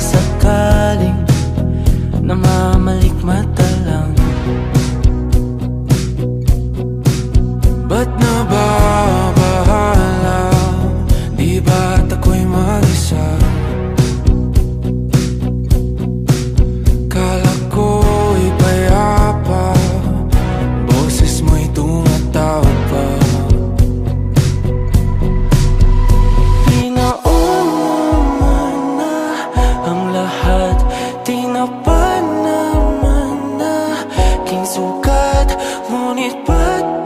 sakaling namamalikmata lang. Ba't nababahala? Di ba't ako'y mag-isa? Kala ko'y payapa, boses mo'y tumatawag pa. Pinaon naman na ang lahat, tinapan naman na aking sugat, ngunit ba't